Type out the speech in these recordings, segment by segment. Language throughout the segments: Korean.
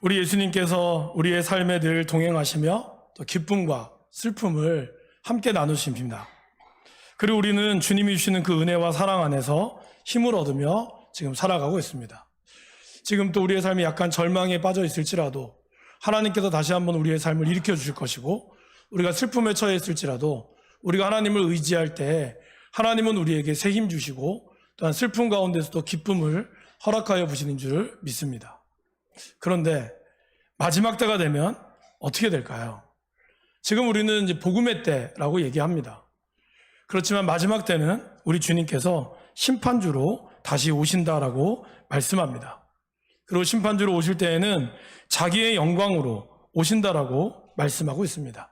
우리 예수님께서 우리의 삶에 늘 동행하시며 또 기쁨과 슬픔을 함께 나누십니다. 그리고 우리는 주님이 주시는 그 은혜와 사랑 안에서 힘을 얻으며 지금 살아가고 있습니다. 지금 또 우리의 삶이 약간 절망에 빠져 있을지라도 하나님께서 다시 한번 우리의 삶을 일으켜 주실 것이고, 우리가 슬픔에 처해 있을지라도 우리가 하나님을 의지할 때 하나님은 우리에게 새 힘 주시고 또한 슬픔 가운데서도 기쁨을 허락하여 주시는 줄 믿습니다. 그런데 마지막 때가 되면 어떻게 될까요? 지금 우리는 이제 복음의 때라고 얘기합니다. 그렇지만 마지막 때는 우리 주님께서 심판주로 다시 오신다라고 말씀합니다. 그리고 심판주로 오실 때에는 자기의 영광으로 오신다라고 말씀하고 있습니다.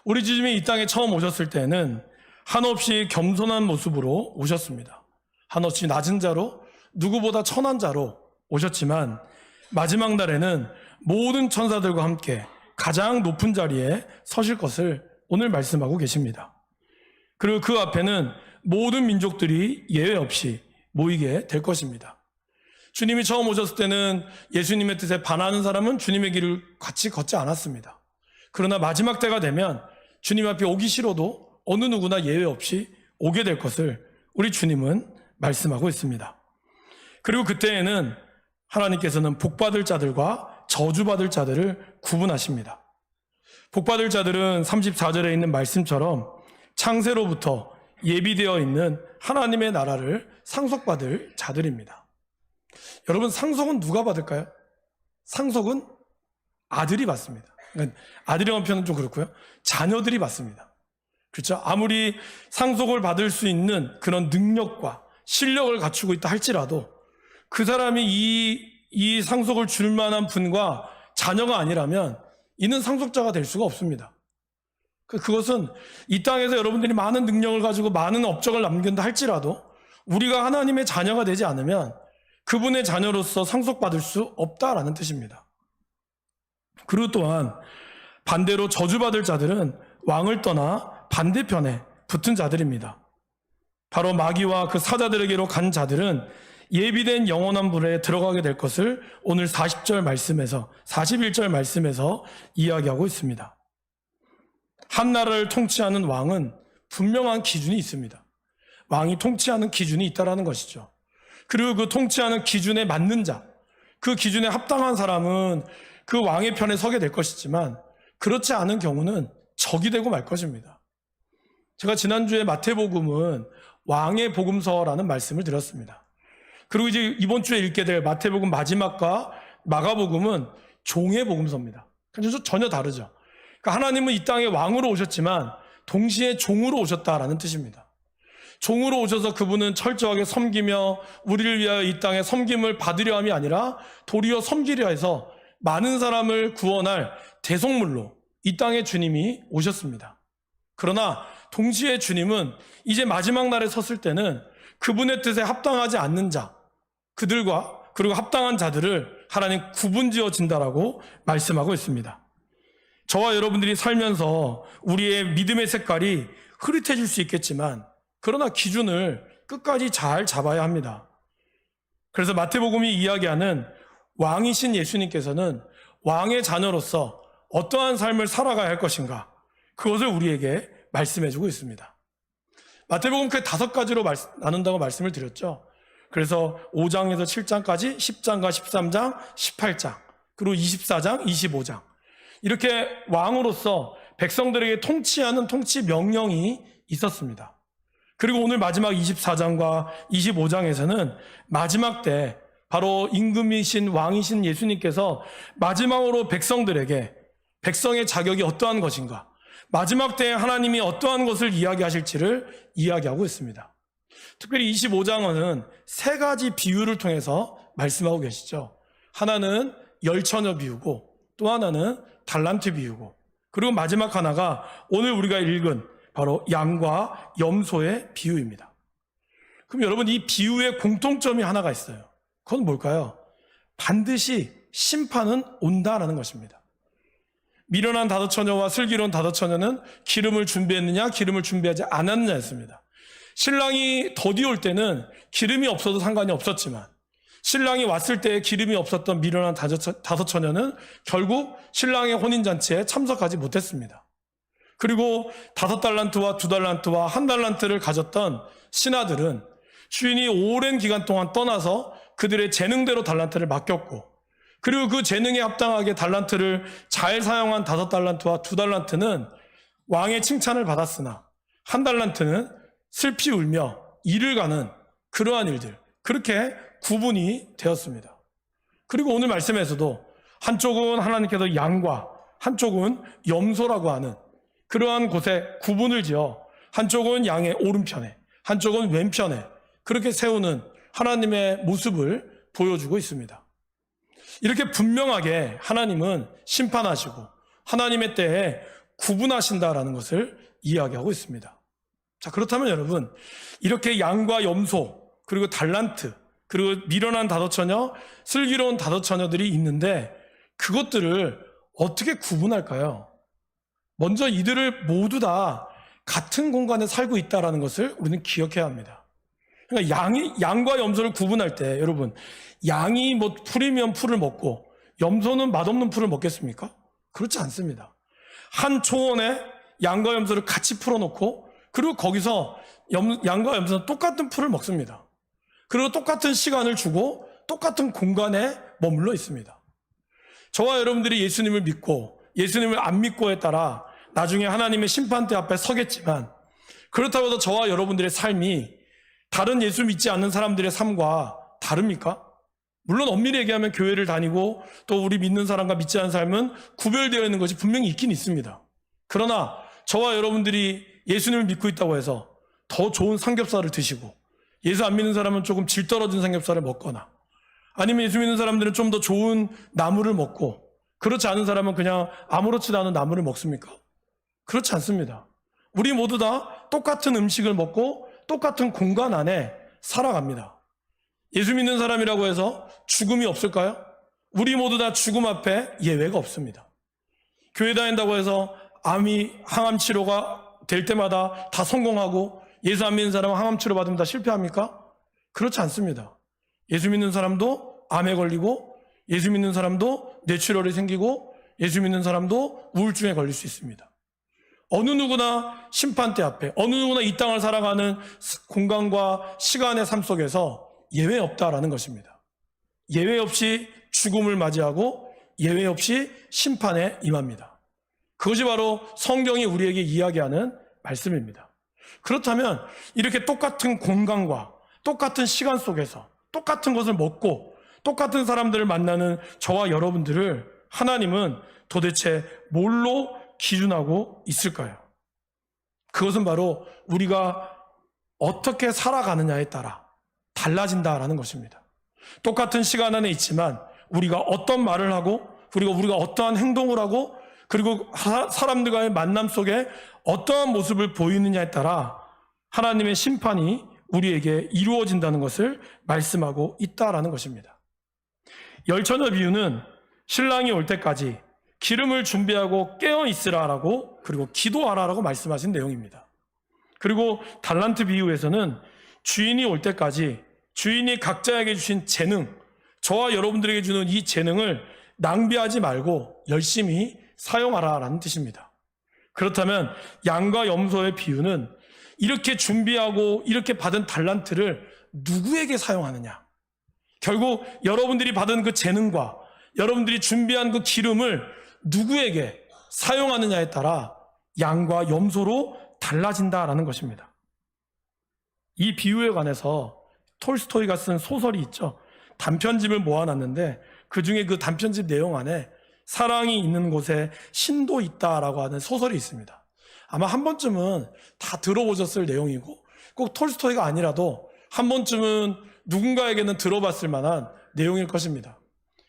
우리 주님이 이 땅에 처음 오셨을 때는 한없이 겸손한 모습으로 오셨습니다. 한없이 낮은 자로, 누구보다 천한 자로 오셨지만 마지막 날에는 모든 천사들과 함께 가장 높은 자리에 서실 것을 오늘 말씀하고 계십니다. 그리고 그 앞에는 모든 민족들이 예외 없이 모이게 될 것입니다. 주님이 처음 오셨을 때는 예수님의 뜻에 반하는 사람은 주님의 길을 같이 걷지 않았습니다. 그러나 마지막 때가 되면 주님 앞에 오기 싫어도 어느 누구나 예외 없이 오게 될 것을 우리 주님은 말씀하고 있습니다. 그리고 그때에는 하나님께서는 복받을 자들과 저주받을 자들을 구분하십니다. 복받을 자들은 34절에 있는 말씀처럼 창세로부터 예비되어 있는 하나님의 나라를 상속받을 자들입니다. 여러분, 상속은 누가 받을까요? 상속은 아들이 받습니다. 그러니까 아들이라는 표현은 좀 그렇고요. 자녀들이 받습니다. 그렇죠? 아무리 상속을 받을 수 있는 그런 능력과 실력을 갖추고 있다 할지라도 그 사람이 이 상속을 줄 만한 분과 자녀가 아니라면 이는 상속자가 될 수가 없습니다. 그것은 이 땅에서 여러분들이 많은 능력을 가지고 많은 업적을 남긴다 할지라도 우리가 하나님의 자녀가 되지 않으면 그분의 자녀로서 상속받을 수 없다라는 뜻입니다. 그리고 또한 반대로 저주받을 자들은 왕을 떠나 반대편에 붙은 자들입니다. 바로 마귀와 그 사자들에게로 간 자들은 예비된 영원한 불에 들어가게 될 것을 오늘 41절 말씀에서 이야기하고 있습니다. 한 나라를 통치하는 왕은 분명한 기준이 있습니다. 왕이 통치하는 기준이 있다라는 것이죠. 그리고 그 통치하는 기준에 맞는 자, 그 기준에 합당한 사람은 그 왕의 편에 서게 될 것이지만 그렇지 않은 경우는 적이 되고 말 것입니다. 제가 지난주에 마태복음은 왕의 복음서라는 말씀을 드렸습니다. 그리고 이제 이번 주에 읽게 될 마태복음 마지막과 마가복음은 종의 복음서입니다. 그래서 전혀 다르죠. 그러니까 하나님은 이 땅에 왕으로 오셨지만 동시에 종으로 오셨다라는 뜻입니다. 종으로 오셔서 그분은 철저하게 섬기며 우리를 위하여 이 땅에 섬김을 받으려 함이 아니라 도리어 섬기려 해서 많은 사람을 구원할 대속물로 이 땅에 주님이 오셨습니다. 그러나 동시에 주님은 이제 마지막 날에 섰을 때는 그분의 뜻에 합당하지 않는 자, 그들과 그리고 합당한 자들을 하나님 구분지어 진다라고 말씀하고 있습니다. 저와 여러분들이 살면서 우리의 믿음의 색깔이 흐릿해질 수 있겠지만 그러나 기준을 끝까지 잘 잡아야 합니다. 그래서 마태복음이 이야기하는 왕이신 예수님께서는 왕의 자녀로서 어떠한 삶을 살아가야 할 것인가, 그것을 우리에게 말씀해주고 있습니다. 마태복음 그 5가지로 나눈다고 말씀을 드렸죠. 그래서 5장에서 7장까지 10장과 13장, 18장, 그리고 24장, 25장 이렇게 왕으로서 백성들에게 통치하는 통치 명령이 있었습니다. 그리고 오늘 마지막 24장과 25장에서는 마지막 때 바로 임금이신 왕이신 예수님께서 마지막으로 백성들에게 백성의 자격이 어떠한 것인가, 마지막 때에 하나님이 어떠한 것을 이야기하실지를 이야기하고 있습니다. 특별히 25장은 3가지 비유를 통해서 말씀하고 계시죠. 하나는 열처녀 비유고 또 하나는 달란트 비유고 그리고 마지막 하나가 오늘 우리가 읽은 바로 양과 염소의 비유입니다. 그럼 여러분, 이 비유의 공통점이 하나가 있어요. 그건 뭘까요? 반드시 심판은 온다라는 것입니다. 미련한 5처녀와 슬기로운 5처녀는 기름을 준비했느냐 기름을 준비하지 않았느냐였습니다. 신랑이 더디올 때는 기름이 없어도 상관이 없었지만 신랑이 왔을 때 기름이 없었던 미련한 다섯 처녀는 결국 신랑의 혼인잔치에 참석하지 못했습니다. 그리고 5달란트와 2달란트와 1달란트를 가졌던 신하들은 주인이 오랜 기간 동안 떠나서 그들의 재능대로 달란트를 맡겼고, 그리고 그 재능에 합당하게 달란트를 잘 사용한 5달란트와 2달란트는 왕의 칭찬을 받았으나 1달란트는 슬피 울며 이를 가는 그러한 일들, 그렇게 구분이 되었습니다. 그리고 오늘 말씀에서도 한쪽은 하나님께서 양과 한쪽은 염소라고 하는 그러한 곳에 구분을 지어 한쪽은 양의 오른편에 한쪽은 왼편에 그렇게 세우는 하나님의 모습을 보여주고 있습니다. 이렇게 분명하게 하나님은 심판하시고 하나님의 때에 구분하신다라는 것을 이야기하고 있습니다. 자, 그렇다면 여러분, 이렇게 양과 염소, 그리고 달란트, 그리고 미련한 5처녀, 슬기로운 5처녀들이 있는데 그것들을 어떻게 구분할까요? 먼저 이들을 모두 다 같은 공간에 살고 있다는 것을 우리는 기억해야 합니다. 그러니까 양과 염소를 구분할 때 여러분, 양이 풀이면 풀을 먹고 염소는 맛없는 풀을 먹겠습니까? 그렇지 않습니다. 한 초원에 양과 염소를 같이 풀어놓고 그리고 거기서 양과 염소는 똑같은 풀을 먹습니다. 그리고 똑같은 시간을 주고 똑같은 공간에 머물러 있습니다. 저와 여러분들이 예수님을 믿고 예수님을 안 믿고에 따라 나중에 하나님의 심판대 앞에 서겠지만, 그렇다고 해서 저와 여러분들의 삶이 다른 예수 믿지 않는 사람들의 삶과 다릅니까? 물론 엄밀히 얘기하면 교회를 다니고 또 우리 믿는 사람과 믿지 않는 삶은 구별되어 있는 것이 분명히 있긴 있습니다. 그러나 저와 여러분들이 예수님을 믿고 있다고 해서 더 좋은 삼겹살을 드시고 예수 안 믿는 사람은 조금 질 떨어진 삼겹살을 먹거나, 아니면 예수 믿는 사람들은 좀 더 좋은 나물을 먹고 그렇지 않은 사람은 그냥 아무렇지도 않은 나물을 먹습니까? 그렇지 않습니다. 우리 모두 다 똑같은 음식을 먹고 똑같은 공간 안에 살아갑니다. 예수 믿는 사람이라고 해서 죽음이 없을까요? 우리 모두 다 죽음 앞에 예외가 없습니다. 교회 다닌다고 해서 항암 치료가 될 때마다 다 성공하고 예수 안 믿는 사람은 항암 치료 받으면 다 실패합니까? 그렇지 않습니다. 예수 믿는 사람도 암에 걸리고 예수 믿는 사람도 뇌출혈이 생기고 예수 믿는 사람도 우울증에 걸릴 수 있습니다. 어느 누구나 심판대 앞에, 어느 누구나 이 땅을 살아가는 공간과 시간의 삶 속에서 예외 없다라는 것입니다. 예외 없이 죽음을 맞이하고 예외 없이 심판에 임합니다. 그것이 바로 성경이 우리에게 이야기하는 말씀입니다. 그렇다면 이렇게 똑같은 공간과 똑같은 시간 속에서 똑같은 것을 먹고 똑같은 사람들을 만나는 저와 여러분들을 하나님은 도대체 뭘로 기준하고 있을까요? 그것은 바로 우리가 어떻게 살아가느냐에 따라 달라진다라는 것입니다. 똑같은 시간 안에 있지만 우리가 어떤 말을 하고 그리고 우리가 어떠한 행동을 하고 그리고 사람들과의 만남 속에 어떠한 모습을 보이느냐에 따라 하나님의 심판이 우리에게 이루어진다는 것을 말씀하고 있다라는 것입니다. 열처녀 비유는 신랑이 올 때까지 기름을 준비하고 깨어 있으라라고 그리고 기도하라라고 말씀하신 내용입니다. 그리고 달란트 비유에서는 주인이 올 때까지 주인이 각자에게 주신 재능, 저와 여러분들에게 주는 이 재능을 낭비하지 말고 열심히 사용하라라는 뜻입니다. 그렇다면 양과 염소의 비유는 이렇게 준비하고 이렇게 받은 달란트를 누구에게 사용하느냐? 결국 여러분들이 받은 그 재능과 여러분들이 준비한 그 기름을 누구에게 사용하느냐에 따라 양과 염소로 달라진다라는 것입니다. 이 비유에 관해서 톨스토이가 쓴 소설이 있죠. 단편집을 모아놨는데 그중에 그 단편집 내용 안에 사랑이 있는 곳에 신도 있다라고 하는 소설이 있습니다. 아마 한 번쯤은 다 들어보셨을 내용이고 꼭 톨스토이가 아니라도 한 번쯤은 누군가에게는 들어봤을 만한 내용일 것입니다.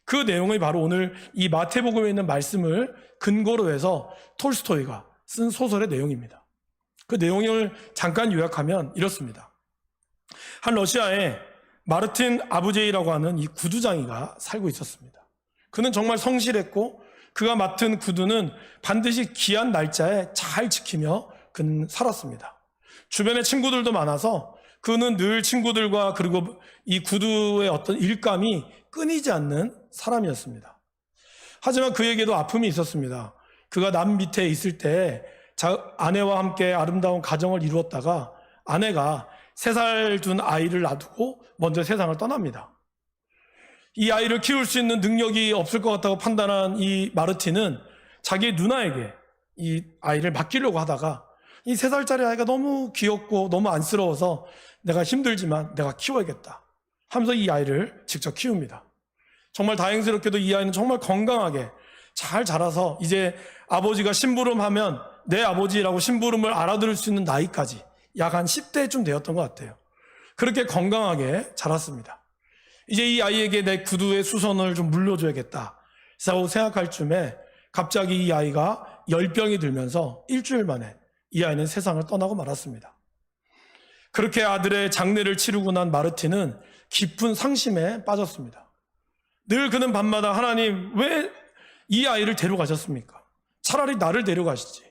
그 내용이 바로 오늘 이 마태복음에 있는 말씀을 근거로 해서 톨스토이가 쓴 소설의 내용입니다. 그 내용을 잠깐 요약하면 이렇습니다. 한 러시아에 마르틴 아부제이라고 하는 이 구두장이가 살고 있었습니다. 그는 정말 성실했고 그가 맡은 구두는 반드시 기한 날짜에 잘 지키며 그는 살았습니다. 주변에 친구들도 많아서 그는 늘 친구들과 그리고 이 구두의 어떤 일감이 끊이지 않는 사람이었습니다. 하지만 그에게도 아픔이 있었습니다. 그가 남 밑에 있을 때 아내와 함께 아름다운 가정을 이루었다가 아내가 3살 둔 아이를 놔두고 먼저 세상을 떠납니다. 이 아이를 키울 수 있는 능력이 없을 것 같다고 판단한 이 마르틴은 자기 누나에게 이 아이를 맡기려고 하다가 이 3살짜리 아이가 너무 귀엽고 너무 안쓰러워서 내가 힘들지만 내가 키워야겠다 하면서 이 아이를 직접 키웁니다. 정말 다행스럽게도 이 아이는 정말 건강하게 잘 자라서 이제 아버지가 심부름하면 내 아버지라고 심부름을 알아들을 수 있는 나이까지 약 한 10대쯤 되었던 것 같아요. 그렇게 건강하게 자랐습니다. 이제 이 아이에게 내 구두의 수선을 좀 물려줘야겠다 라고 생각할 쯤에 갑자기 이 아이가 열병이 들면서 일주일 만에 이 아이는 세상을 떠나고 말았습니다. 그렇게 아들의 장례를 치르고 난 마르틴은 깊은 상심에 빠졌습니다. 늘 그는 밤마다 하나님 왜 이 아이를 데려가셨습니까? 차라리 나를 데려가시지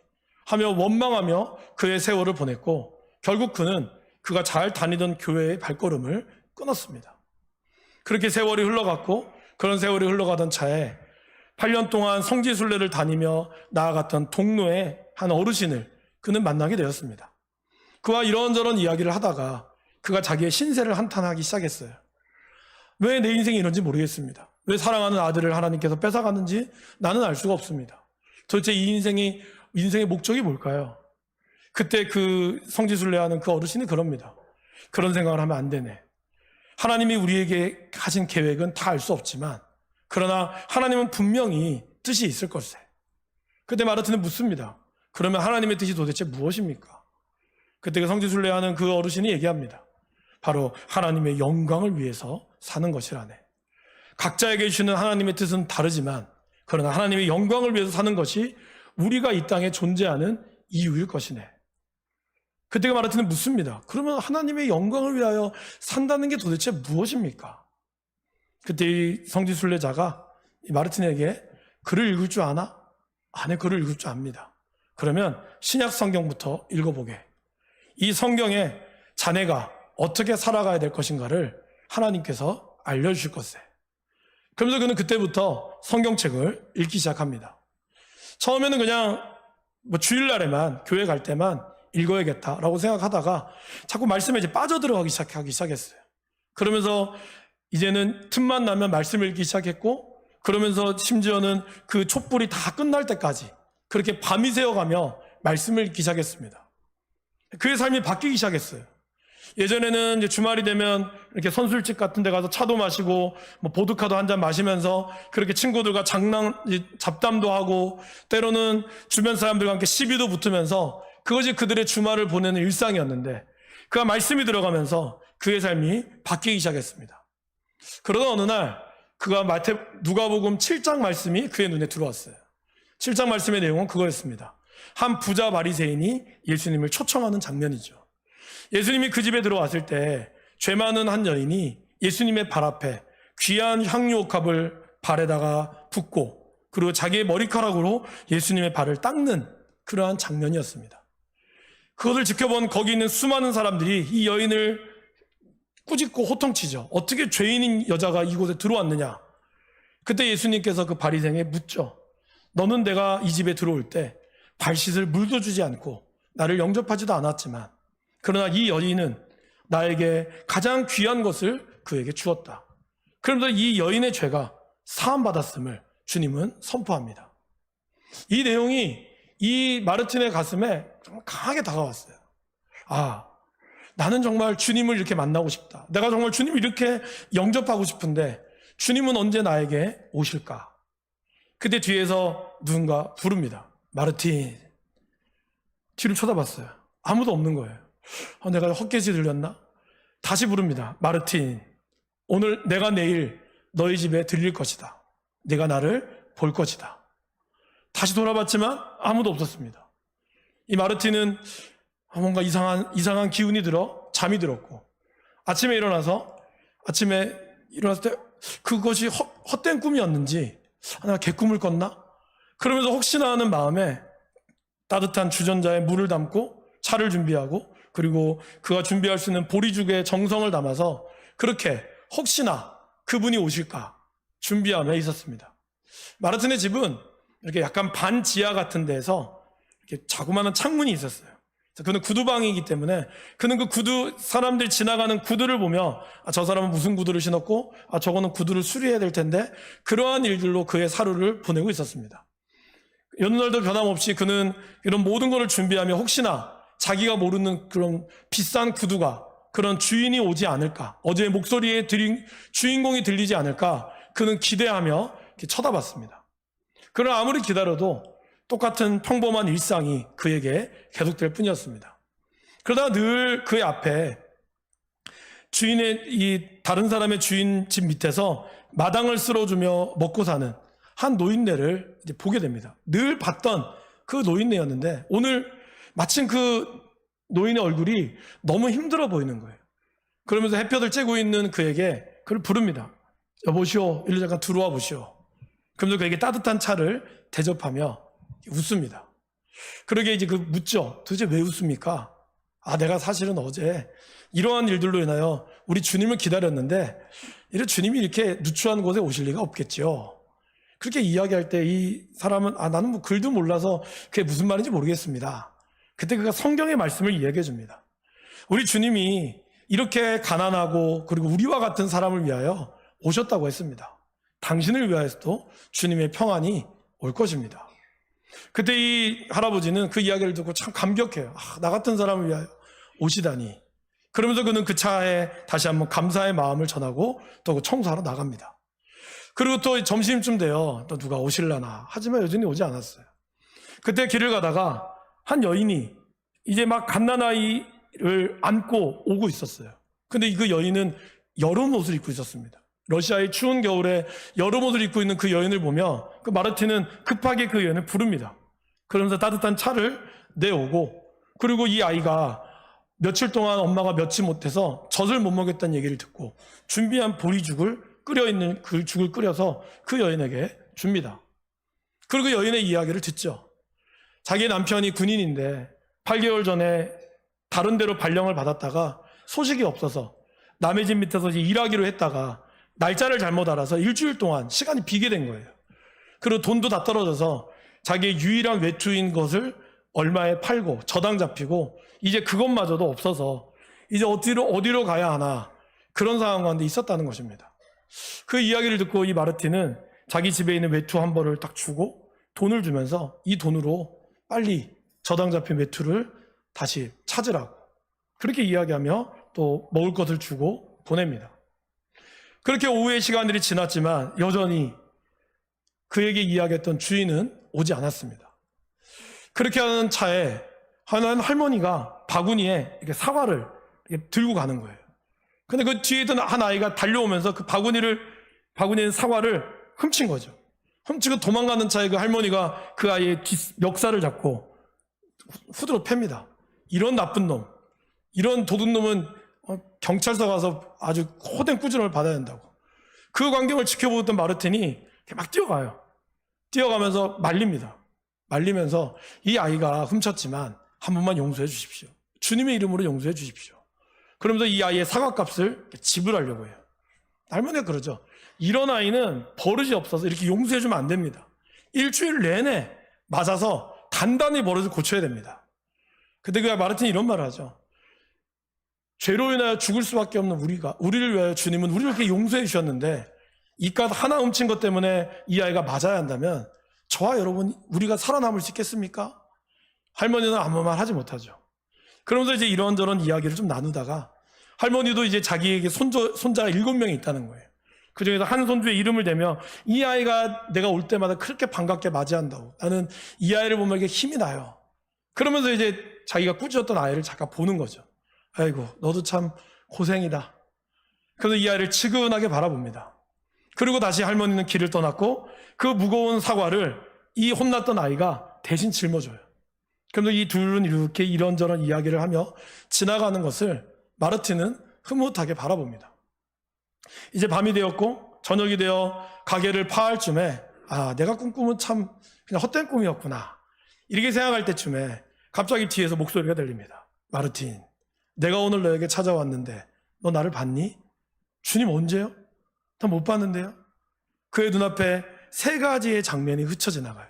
하며 원망하며 그의 세월을 보냈고 결국 그는 그가 잘 다니던 교회의 발걸음을 끊었습니다. 그렇게 세월이 흘러갔고 그런 세월이 흘러가던 차에 8년 동안 성지순례를 다니며 나아갔던 동로의 한 어르신을 그는 만나게 되었습니다. 그와 이런저런 이야기를 하다가 그가 자기의 신세를 한탄하기 시작했어요. 왜 내 인생이 이런지 모르겠습니다. 왜 사랑하는 아들을 하나님께서 뺏어갔는지 나는 알 수가 없습니다. 도대체 이 인생의 목적이 뭘까요? 그때 그 성지순례하는 그 어르신이 그럽니다. 그런 생각을 하면 안 되네. 하나님이 우리에게 가진 계획은 다 알 수 없지만 그러나 하나님은 분명히 뜻이 있을 것이세. 그때 마르틴은 묻습니다. 그러면 하나님의 뜻이 도대체 무엇입니까? 그때 그 성지순례하는 그 어르신이 얘기합니다. 바로 하나님의 영광을 위해서 사는 것이라네. 각자에게 주시는 하나님의 뜻은 다르지만 그러나 하나님의 영광을 위해서 사는 것이 우리가 이 땅에 존재하는 이유일 것이네. 그때 그 마르틴은 묻습니다. 그러면 하나님의 영광을 위하여 산다는 게 도대체 무엇입니까? 그때 이 성지순례자가 이 마르틴에게 글을 읽을 줄 아나? 아네, 글을 읽을 줄 압니다. 그러면 신약 성경부터 읽어보게. 이 성경에 자네가 어떻게 살아가야 될 것인가를 하나님께서 알려주실 것에. 그러면서 그는 그때부터 성경책을 읽기 시작합니다. 처음에는 그냥 주일날에만 교회 갈 때만 읽어야겠다라고 생각하다가 자꾸 말씀에 이제 빠져들어가기 시작했어요. 그러면서 이제는 틈만 나면 말씀을 읽기 시작했고 그러면서 심지어는 그 촛불이 다 끝날 때까지 그렇게 밤이 새어가며 말씀을 읽기 시작했습니다. 그의 삶이 바뀌기 시작했어요. 예전에는 이제 주말이 되면 이렇게 선술집 같은 데 가서 차도 마시고 보드카도 한 잔 마시면서 그렇게 친구들과 잡담도 하고 때로는 주변 사람들과 함께 시비도 붙으면서 그것이 그들의 주말을 보내는 일상이었는데 그가 말씀이 들어가면서 그의 삶이 바뀌기 시작했습니다. 그러다 어느 날 그가 누가복음 7장 말씀이 그의 눈에 들어왔어요. 7장 말씀의 내용은 그거였습니다. 한 부자 바리새인이 예수님을 초청하는 장면이죠. 예수님이 그 집에 들어왔을 때 죄 많은 한 여인이 예수님의 발 앞에 귀한 향유옥합을 발에다가 붓고 그리고 자기의 머리카락으로 예수님의 발을 닦는 그러한 장면이었습니다. 그것을 지켜본 거기 있는 수많은 사람들이 이 여인을 꾸짖고 호통치죠. 어떻게 죄인인 여자가 이곳에 들어왔느냐. 그때 예수님께서 그 바리새인에게 묻죠. 너는 내가 이 집에 들어올 때 발 씻을 물도 주지 않고 나를 영접하지도 않았지만 그러나 이 여인은 나에게 가장 귀한 것을 그에게 주었다. 그러면서 이 여인의 죄가 사함받았음을 주님은 선포합니다. 이 내용이 이 마르틴의 가슴에 정말 강하게 다가왔어요. 아, 나는 정말 주님을 이렇게 만나고 싶다. 내가 정말 주님을 이렇게 영접하고 싶은데 주님은 언제 나에게 오실까? 그때 뒤에서 누군가 부릅니다. 마르틴. 뒤를 쳐다봤어요. 아무도 없는 거예요. 내가 헛개지 들렸나? 다시 부릅니다. 마르틴. 내가 내일 너희 집에 들릴 것이다. 네가 나를 볼 것이다. 다시 돌아봤지만 아무도 없었습니다. 이 마르틴은 뭔가 이상한 기운이 들어 잠이 들었고 아침에 일어났을 때 그것이 헛된 꿈이었는지 내가 개꿈을 꿨나? 그러면서 혹시나 하는 마음에 따뜻한 주전자에 물을 담고 차를 준비하고 그리고 그가 준비할 수 있는 보리죽에 정성을 담아서 그렇게 혹시나 그분이 오실까 준비하며 있었습니다. 마르틴의 집은 이렇게 약간 반지하 같은 데서 이렇게 자그마한 창문이 있었어요. 그는 구두방이기 때문에 그는 그 구두, 사람들 지나가는 구두를 보며 저 사람은 무슨 구두를 신었고 저거는 구두를 수리해야 될 텐데 그러한 일들로 그의 하루를 보내고 있었습니다. 여느 날도 변함없이 그는 이런 모든 것을 준비하며 혹시나 자기가 모르는 그런 비싼 구두가 그런 주인이 오지 않을까, 어제의 목소리에 주인공이 들리지 않을까 그는 기대하며 이렇게 쳐다봤습니다. 그러나 아무리 기다려도 똑같은 평범한 일상이 그에게 계속될 뿐이었습니다. 그러다가 늘 그의 앞에 다른 사람의 주인 집 밑에서 마당을 쓸어주며 먹고 사는 한 노인네를 이제 보게 됩니다. 늘 봤던 그 노인네였는데 오늘 마침 그 노인의 얼굴이 너무 힘들어 보이는 거예요. 그러면서 햇볕을 쬐고 있는 그에게 그를 부릅니다. 여보시오, 일로 잠깐 들어와 보시오. 그러면서 그에게 따뜻한 차를 대접하며 웃습니다. 그러게 이제 묻죠. 도대체 왜 웃습니까? 내가 사실은 어제 이러한 일들로 인하여 우리 주님을 기다렸는데 주님이 이렇게 누추한 곳에 오실 리가 없겠죠. 그렇게 이야기할 때 이 사람은 나는 뭐 글도 몰라서 그게 무슨 말인지 모르겠습니다. 그때 그가 성경의 말씀을 이야기해 줍니다. 우리 주님이 이렇게 가난하고 그리고 우리와 같은 사람을 위하여 오셨다고 했습니다. 당신을 위하여서도 주님의 평안이 올 것입니다. 그때 이 할아버지는 그 이야기를 듣고 참 감격해요. 나 같은 사람을 위하여 오시다니. 그러면서 그는 그 차에 다시 한번 감사의 마음을 전하고 또 청소하러 나갑니다. 그리고 또 점심쯤 돼요. 또 누가 오실라나. 하지만 여전히 오지 않았어요. 그때 길을 가다가 한 여인이 이제 막 갓난아이를 안고 오고 있었어요. 근데 그 여인은 여름 옷을 입고 있었습니다. 러시아의 추운 겨울에 여름 옷을 입고 있는 그 여인을 보며 그 마르틴은 급하게 그 여인을 부릅니다. 그러면서 따뜻한 차를 내오고 그리고 이 아이가 며칠 동안 엄마가 며칠 못해서 젖을 못 먹였다는 얘기를 듣고 준비한 보리죽을 끓여있는 그 죽을 끓여서 그 여인에게 줍니다. 그리고 여인의 이야기를 듣죠. 자기 남편이 군인인데 8개월 전에 다른 데로 발령을 받았다가 소식이 없어서 남의 집 밑에서 일하기로 했다가 날짜를 잘못 알아서 일주일 동안 시간이 비게 된 거예요. 그리고 돈도 다 떨어져서 자기의 유일한 외투인 것을 얼마에 팔고 저당 잡히고 이제 그것마저도 없어서 이제 어디로 가야 하나 그런 상황 가운데 있었다는 것입니다. 그 이야기를 듣고 이 마르틴은 자기 집에 있는 외투 한 벌을 딱 주고 돈을 주면서 이 돈으로 빨리 저당 잡힌 외투를 다시 찾으라고 그렇게 이야기하며 또 먹을 것을 주고 보냅니다. 그렇게 오후의 시간들이 지났지만 여전히 그에게 이야기했던 주인은 오지 않았습니다. 그렇게 하는 차에 한 할머니가 바구니에 이렇게 사과를 이렇게 들고 가는 거예요. 근데 그 뒤에 있던 한 아이가 달려오면서 그 바구니에 있는 사과를 훔친 거죠. 훔치고 도망가는 차에 그 할머니가 그 아이의 멱살을 잡고 후드로 팹니다. 이런 나쁜 놈, 이런 도둑놈은 경찰서 가서 아주 호된 꾸지람을 받아야 된다고. 그 광경을 지켜보던 마르틴이 막 뛰어가요. 뛰어가면서 말립니다. 말리면서 이 아이가 훔쳤지만 한 번만 용서해 주십시오. 주님의 이름으로 용서해 주십시오. 그러면서 이 아이의 사과값을 지불하려고 해요. 할머니가 그러죠. 이런 아이는 버릇이 없어서 이렇게 용서해 주면 안 됩니다. 일주일 내내 맞아서 단단히 버릇을 고쳐야 됩니다. 근데 그 마르틴이 이런 말을 하죠. 죄로 인하여 죽을 수밖에 없는 우리를 위하여 주님은 우리를 이렇게 용서해 주셨는데 이깟 하나 훔친 것 때문에 이 아이가 맞아야 한다면 저와 여러분 우리가 살아남을 수 있겠습니까? 할머니는 아무 말 하지 못하죠. 그러면서 이제 이런저런 이야기를 좀 나누다가 할머니도 이제 자기에게 손자가 7명이 있다는 거예요. 그 중에서 한 손주의 이름을 대며 이 아이가 내가 올 때마다 그렇게 반갑게 맞이한다고. 나는 이 아이를 보면 이게 힘이 나요. 그러면서 이제 자기가 꾸짖었던 아이를 잠깐 보는 거죠. 아이고, 너도 참 고생이다. 그래서 이 아이를 측은하게 바라봅니다. 그리고 다시 할머니는 길을 떠났고 그 무거운 사과를 이 혼났던 아이가 대신 짊어져요. 그러면서 이 둘은 이렇게 이런저런 이야기를 하며 지나가는 것을 마르틴은 흐뭇하게 바라봅니다. 이제 밤이 되었고 저녁이 되어 가게를 파할 쯤에 내가 꾼 꿈은 참 그냥 헛된 꿈이었구나. 이렇게 생각할 때쯤에 갑자기 뒤에서 목소리가 들립니다. 마르틴, 내가 오늘 너에게 찾아왔는데 너 나를 봤니? 주님 언제요? 다 못 봤는데요. 그의 눈앞에 세 가지의 장면이 흩어 지나가요.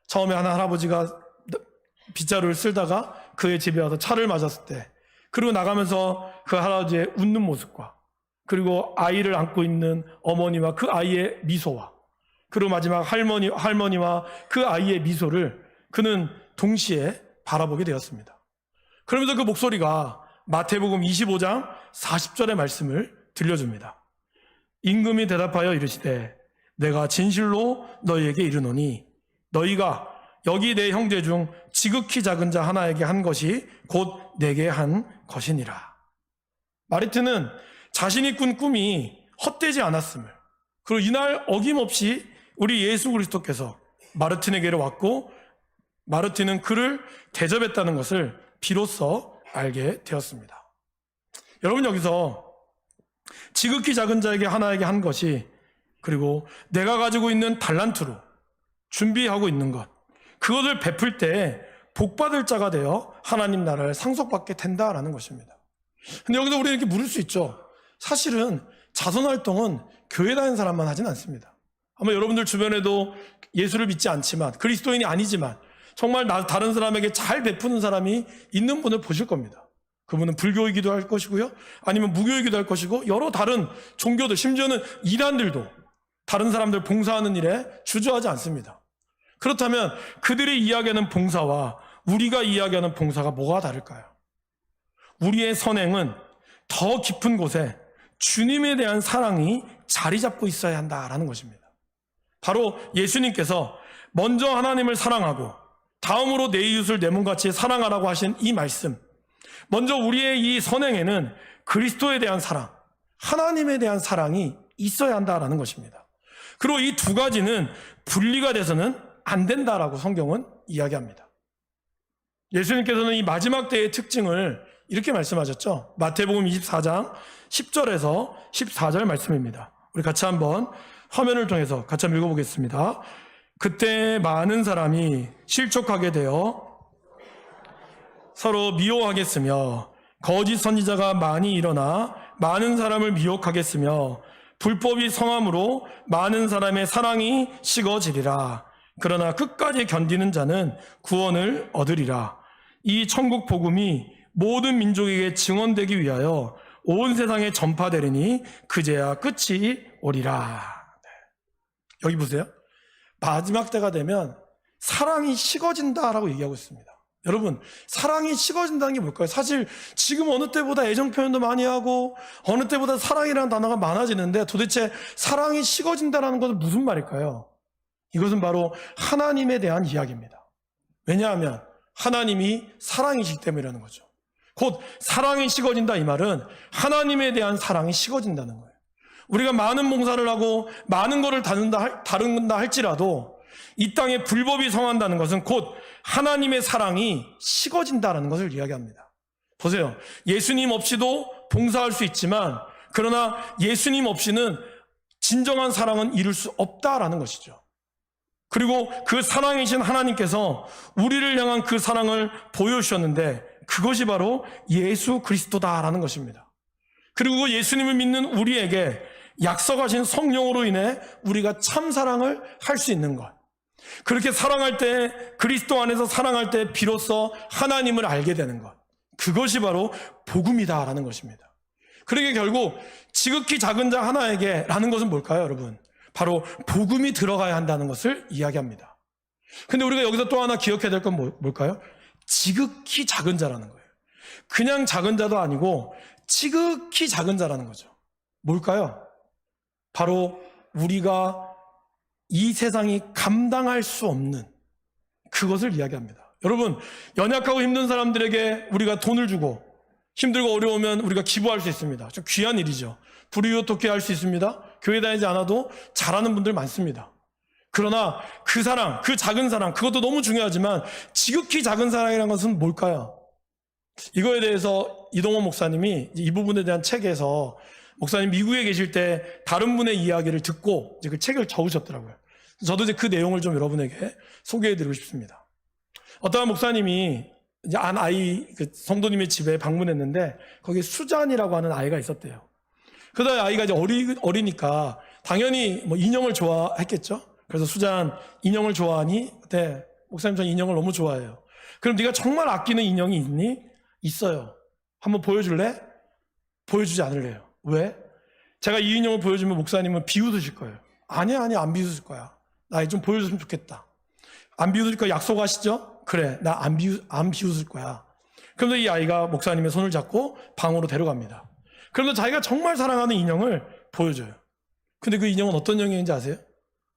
처음에 한 할아버지가 빗자루를 쓸다가 그의 집에 와서 차를 맞았을 때, 그리고 나가면서 그 할아버지의 웃는 모습과, 그리고 아이를 안고 있는 어머니와 그 아이의 미소와, 그리고 마지막 할머니와 그 아이의 미소를 그는 동시에 바라보게 되었습니다. 그러면서 그 목소리가 마태복음 25장 40절의 말씀을 들려줍니다. 임금이 대답하여 이르시되 내가 진실로 너희에게 이르노니 너희가 여기 내 형제 중 지극히 작은 자 하나에게 한 것이 곧 내게 한 것이니라. 마르트는 자신이 꾼 꿈이 헛되지 않았음을, 그리고 이날 어김없이 우리 예수 그리스도께서 마르틴에게로 왔고 마르틴은 그를 대접했다는 것을 비로소 알게 되었습니다. 여러분, 여기서 지극히 작은 자에게 하나에게 한 것이, 그리고 내가 가지고 있는 달란트로 준비하고 있는 것, 그것을 베풀 때 복받을 자가 되어 하나님 나라를 상속받게 된다라는 것입니다. 근데 여기서 우리는 이렇게 물을 수 있죠. 사실은 자선활동은 교회 다니는 사람만 하진 않습니다. 아마 여러분들 주변에도 예수를 믿지 않지만, 그리스도인이 아니지만 정말 다른 사람에게 잘 베푸는 사람이 있는 분을 보실 겁니다. 그분은 불교이기도 할 것이고요, 아니면 무교이기도 할 것이고, 여러 다른 종교들, 심지어는 이단들도 다른 사람들 봉사하는 일에 주저하지 않습니다. 그렇다면 그들이 이야기하는 봉사와 우리가 이야기하는 봉사가 뭐가 다를까요? 우리의 선행은 더 깊은 곳에 주님에 대한 사랑이 자리 잡고 있어야 한다라는 것입니다. 바로 예수님께서 먼저 하나님을 사랑하고 다음으로 내 이웃을 내 몸같이 사랑하라고 하신 이 말씀, 먼저 우리의 이 선행에는 그리스도에 대한 사랑, 하나님에 대한 사랑이 있어야 한다라는 것입니다. 그리고 이 두 가지는 분리가 돼서는 안 된다라고 성경은 이야기합니다. 예수님께서는 이 마지막 때의 특징을 이렇게 말씀하셨죠. 마태복음 24장 10절에서 14절 말씀입니다. 우리 같이 한번 화면을 통해서 같이 한번 읽어보겠습니다. 그때 많은 사람이 실족하게 되어 서로 미워하겠으며 거짓 선지자가 많이 일어나 많은 사람을 미혹하겠으며 불법이 성함으로 많은 사람의 사랑이 식어지리라. 그러나 끝까지 견디는 자는 구원을 얻으리라. 이 천국 복음이 모든 민족에게 증언되기 위하여 온 세상에 전파되리니 그제야 끝이 오리라. 여기 보세요. 마지막 때가 되면 사랑이 식어진다라고 얘기하고 있습니다. 여러분, 사랑이 식어진다는 게 뭘까요? 사실 지금 어느 때보다 애정 표현도 많이 하고 어느 때보다 사랑이라는 단어가 많아지는데, 도대체 사랑이 식어진다는 것은 무슨 말일까요? 이것은 바로 하나님에 대한 이야기입니다. 왜냐하면 하나님이 사랑이시기 때문이라는 거죠. 곧 사랑이 식어진다, 이 말은 하나님에 대한 사랑이 식어진다는 거예요. 우리가 많은 봉사를 하고 많은 것을 다룬다 할지라도 이 땅에 불법이 성한다는 것은 곧 하나님의 사랑이 식어진다는 것을 이야기합니다. 보세요. 예수님 없이도 봉사할 수 있지만, 그러나 예수님 없이는 진정한 사랑은 이룰 수 없다라는 것이죠. 그리고 그 사랑이신 하나님께서 우리를 향한 그 사랑을 보여주셨는데 그것이 바로 예수 그리스도다라는 것입니다. 그리고 예수님을 믿는 우리에게 약속하신 성령으로 인해 우리가 참 사랑을 할 수 있는 것, 그렇게 사랑할 때, 그리스도 안에서 사랑할 때 비로소 하나님을 알게 되는 것, 그것이 바로 복음이다라는 것입니다. 그러게 결국 지극히 작은 자 하나에게 라는 것은 뭘까요, 여러분? 바로 복음이 들어가야 한다는 것을 이야기합니다. 근데 우리가 여기서 또 하나 기억해야 될 건 뭘까요? 지극히 작은 자라는 거예요. 그냥 작은 자도 아니고 지극히 작은 자라는 거죠. 뭘까요? 바로 우리가 이 세상이 감당할 수 없는 그것을 이야기합니다. 여러분, 연약하고 힘든 사람들에게 우리가 돈을 주고 힘들고 어려우면 우리가 기부할 수 있습니다. 좀 귀한 일이죠. 불이웃 돕게 할 수 있습니다. 교회 다니지 않아도 잘하는 분들 많습니다. 그러나 그 사랑, 그 작은 사랑, 그것도 너무 중요하지만 지극히 작은 사랑이라는 것은 뭘까요? 이거에 대해서 이동원 목사님이 이 부분에 대한 책에서, 목사님 미국에 계실 때 다른 분의 이야기를 듣고 이제 그 책을 적으셨더라고요. 저도 이제 그 내용을 좀 여러분에게 소개해드리고 싶습니다. 어떤 목사님이 이제 안 아이, 그 성도님의 집에 방문했는데, 거기에 수잔이라고 하는 아이가 있었대요. 그러다 아이가 이제 어리니까, 당연히 뭐 인형을 좋아했겠죠? 그래서 수잔, 인형을 좋아하니? 네, 목사님 전 인형을 너무 좋아해요. 그럼 네가 정말 아끼는 인형이 있니? 있어요. 한번 보여줄래? 보여주지 않을래요. 왜? 제가 이 인형을 보여주면 목사님은 비웃으실 거예요. 아니야, 안 비웃을 거야. 나 좀 보여줬으면 좋겠다. 안 비웃을 거 약속하시죠? 그래, 나 안 비웃을 거야. 그런데 이 아이가 목사님의 손을 잡고 방으로 데려갑니다. 그런데 자기가 정말 사랑하는 인형을 보여줘요. 근데 그 인형은 어떤 인형인지 아세요?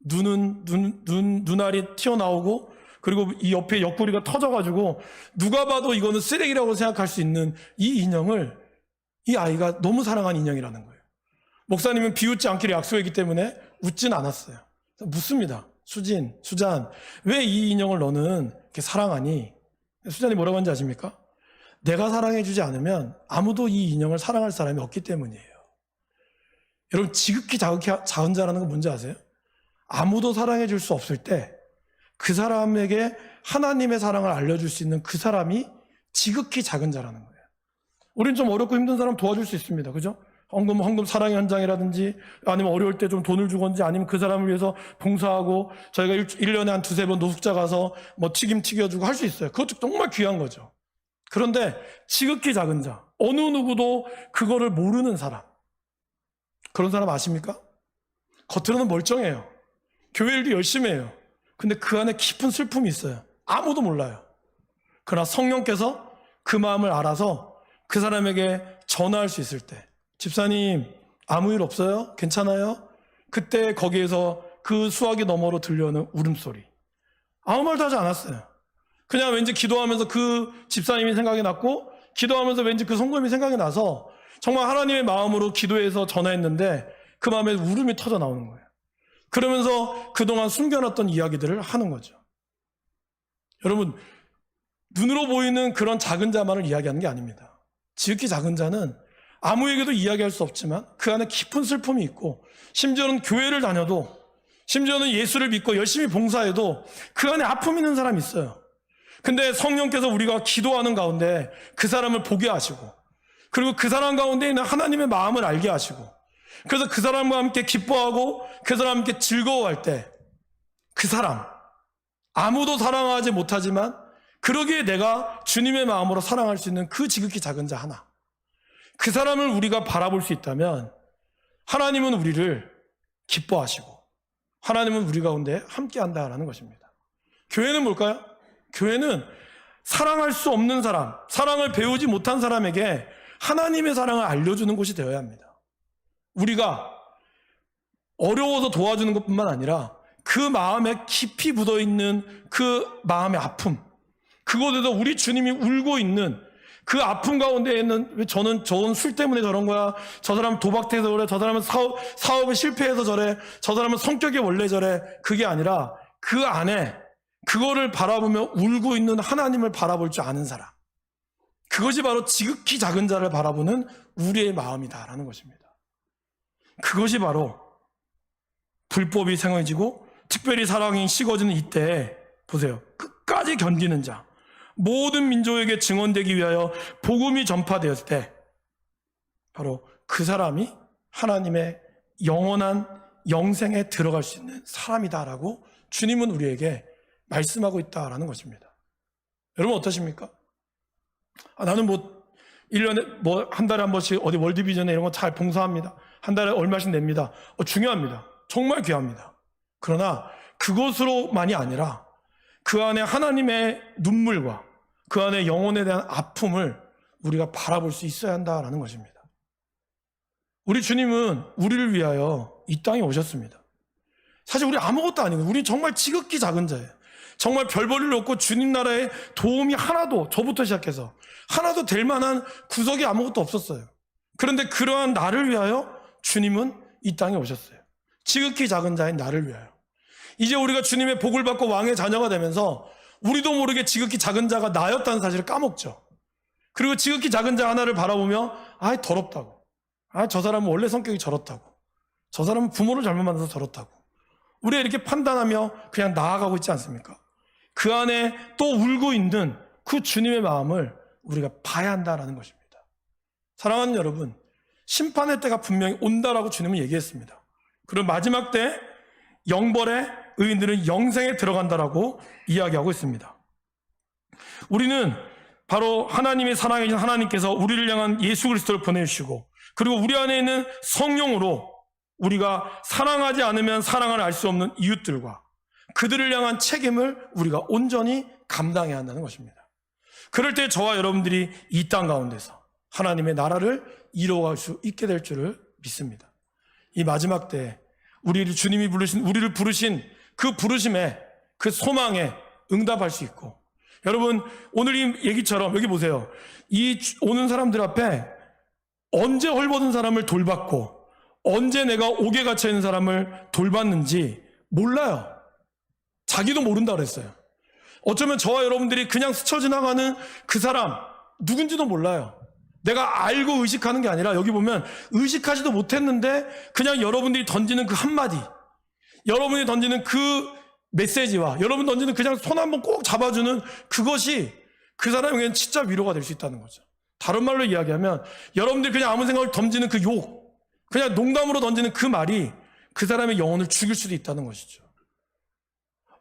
눈알이 튀어나오고, 그리고 이 옆에 옆구리가 터져가지고, 누가 봐도 이거는 쓰레기라고 생각할 수 있는 이 인형을 이 아이가 너무 사랑한 인형이라는 거예요. 목사님은 비웃지 않기로 약속했기 때문에 웃진 않았어요. 묻습니다. 수잔, 왜 이 인형을 너는 이렇게 사랑하니? 수잔이 뭐라고 하는지 아십니까? 내가 사랑해주지 않으면 아무도 이 인형을 사랑할 사람이 없기 때문이에요. 여러분, 지극히 작은 자라는 건 뭔지 아세요? 아무도 사랑해줄 수 없을 때 그 사람에게 하나님의 사랑을 알려줄 수 있는 그 사람이 지극히 작은 자라는 거예요. 우린 좀 어렵고 힘든 사람 도와줄 수 있습니다. 그죠? 헌금 사랑의 현장이라든지, 아니면 어려울 때 좀 돈을 주건지, 아니면 그 사람을 위해서 봉사하고, 저희가 1년에 한 두세 번 노숙자 가서 뭐 튀김 튀겨주고 할 수 있어요. 그것도 정말 귀한 거죠. 그런데 지극히 작은 자, 어느 누구도 그거를 모르는 사람, 그런 사람 아십니까? 겉으로는 멀쩡해요. 교회 일도 열심히 해요. 근데 그 안에 깊은 슬픔이 있어요. 아무도 몰라요. 그러나 성령께서 그 마음을 알아서 그 사람에게 전화할 수 있을 때, 집사님 아무 일 없어요? 괜찮아요? 그때 거기에서 그 수화기 너머로 들려오는 울음소리, 아무 말도 하지 않았어요. 그냥 왠지 기도하면서 그 집사님이 생각이 났고, 기도하면서 왠지 그 성도님이 생각이 나서 정말 하나님의 마음으로 기도해서 전화했는데 그 마음에 울음이 터져 나오는 거예요. 그러면서 그동안 숨겨놨던 이야기들을 하는 거죠. 여러분, 눈으로 보이는 그런 작은 자만을 이야기하는 게 아닙니다. 지극히 작은 자는 아무에게도 이야기할 수 없지만 그 안에 깊은 슬픔이 있고, 심지어는 교회를 다녀도, 심지어는 예수를 믿고 열심히 봉사해도 그 안에 아픔이 있는 사람이 있어요. 근데 성령께서 우리가 기도하는 가운데 그 사람을 보게 하시고, 그리고 그 사람 가운데 있는 하나님의 마음을 알게 하시고, 그래서 그 사람과 함께 기뻐하고 그 사람과 함께 즐거워할 때, 그 사람, 아무도 사랑하지 못하지만 그러기에 내가 주님의 마음으로 사랑할 수 있는 그 지극히 작은 자 하나, 그 사람을 우리가 바라볼 수 있다면 하나님은 우리를 기뻐하시고 하나님은 우리 가운데 함께 한다라는 것입니다. 교회는 뭘까요? 교회는 사랑할 수 없는 사람, 사랑을 배우지 못한 사람에게 하나님의 사랑을 알려주는 곳이 되어야 합니다. 우리가 어려워서 도와주는 것뿐만 아니라 그 마음에 깊이 묻어있는 그 마음의 아픔, 그곳에서 우리 주님이 울고 있는 그 아픔 가운데에는, 왜 저는 술 때문에 저런 거야, 저 사람은 도박해서 그래, 저 사람은 사업에 실패해서 저래, 저 사람은 성격이 원래 저래, 그게 아니라 그 안에 그거를 바라보며 울고 있는 하나님을 바라볼 줄 아는 사람, 그것이 바로 지극히 작은 자를 바라보는 우리의 마음이다라는 것입니다. 그것이 바로 불법이 생겨지고 특별히 사랑이 식어지는 이때, 보세요, 끝까지 견디는 자, 모든 민족에게 증언되기 위하여 복음이 전파되었을 때 바로 그 사람이 하나님의 영원한 영생에 들어갈 수 있는 사람이다라고 주님은 우리에게 말씀하고 있다라는 것입니다. 여러분 어떠십니까? 나는 1년에 한 달에 한 번씩 어디 월드비전에 이런 거 잘 봉사합니다. 한 달에 얼마씩 냅니다. 중요합니다. 정말 귀합니다. 그러나 그것으로만이 아니라 그 안에 하나님의 눈물과 그 안에 영혼에 대한 아픔을 우리가 바라볼 수 있어야 한다라는 것입니다. 우리 주님은 우리를 위하여 이 땅에 오셨습니다. 사실 우리 아무것도 아니고, 우리 정말 지극히 작은 자예요. 정말 별 볼 일 없고 주님 나라에 도움이 하나도, 저부터 시작해서 하나도 될 만한 구석이 아무것도 없었어요. 그런데 그러한 나를 위하여 주님은 이 땅에 오셨어요. 지극히 작은 자인 나를 위하여. 이제 우리가 주님의 복을 받고 왕의 자녀가 되면서 우리도 모르게 지극히 작은 자가 나였다는 사실을 까먹죠. 그리고 지극히 작은 자 하나를 바라보며 더럽다고, 저 사람은 원래 성격이 저렇다고, 저 사람은 부모를 잘못 만나서 저렇다고 우리가 이렇게 판단하며 그냥 나아가고 있지 않습니까? 그 안에 또 울고 있는 그 주님의 마음을 우리가 봐야 한다는 것입니다. 사랑하는 여러분, 심판의 때가 분명히 온다라고 주님은 얘기했습니다. 그리고 마지막 때 영벌의 의인들은 영생에 들어간다라고 이야기하고 있습니다. 우리는 바로 하나님의 사랑이신 하나님께서 우리를 향한 예수 그리스도를 보내주시고, 그리고 우리 안에 있는 성령으로 우리가 사랑하지 않으면 사랑을 알 수 없는 이웃들과 그들을 향한 책임을 우리가 온전히 감당해야 한다는 것입니다. 그럴 때 저와 여러분들이 이 땅 가운데서 하나님의 나라를 이루어갈 수 있게 될 줄을 믿습니다. 이 마지막 때 주님이 우리를 부르신 그 부르심에, 그 소망에 응답할 수 있고, 여러분 오늘 이 얘기처럼 여기 보세요. 이 오는 사람들 앞에 언제 헐벗은 사람을 돌봤고 언제 내가 옥에 갇혀 있는 사람을 돌봤는지 몰라요. 자기도 모른다 그랬어요. 어쩌면 저와 여러분들이 그냥 스쳐 지나가는 그 사람 누군지도 몰라요. 내가 알고 의식하는 게 아니라 여기 보면 의식하지도 못했는데 그냥 여러분들이 던지는 그 한마디, 여러분이 던지는 그 메시지와 여러분 던지는 그냥 손 한번 꼭 잡아주는 그것이 그 사람에게는 진짜 위로가 될 수 있다는 거죠. 다른 말로 이야기하면 여러분들이 그냥 아무 생각을 던지는 그 욕, 그냥 농담으로 던지는 그 말이 그 사람의 영혼을 죽일 수도 있다는 것이죠.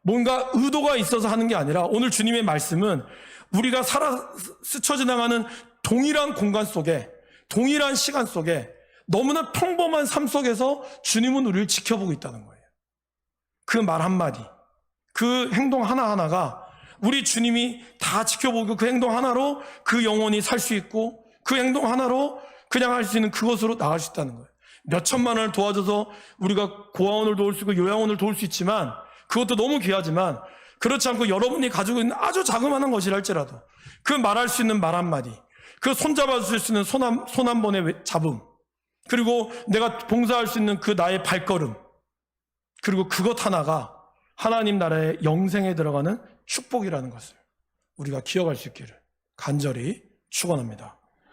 뭔가 의도가 있어서 하는 게 아니라 오늘 주님의 말씀은 우리가 스쳐 지나가는 동일한 공간 속에, 동일한 시간 속에 너무나 평범한 삶 속에서 주님은 우리를 지켜보고 있다는 거예요. 그 말 한마디, 그 행동 하나하나가 우리 주님이 다 지켜보고 그 행동 하나로 그 영혼이 살 수 있고 그 행동 하나로 그냥 할 수 있는 그것으로 나갈 수 있다는 거예요. 몇 천만 원을 도와줘서 우리가 고아원을 도울 수 있고 요양원을 도울 수 있지만 그것도 너무 귀하지만 그렇지 않고 여러분이 가지고 있는 아주 자그마한 것이라 할지라도 그 말할 수 있는 말 한마디, 그 손잡아줄 수 있는 손 한 번의 잡음, 그리고 내가 봉사할 수 있는 그 나의 발걸음, 그리고 그것 하나가 하나님 나라의 영생에 들어가는 축복이라는 것을 우리가 기억할 수 있기를 간절히 축원합니다.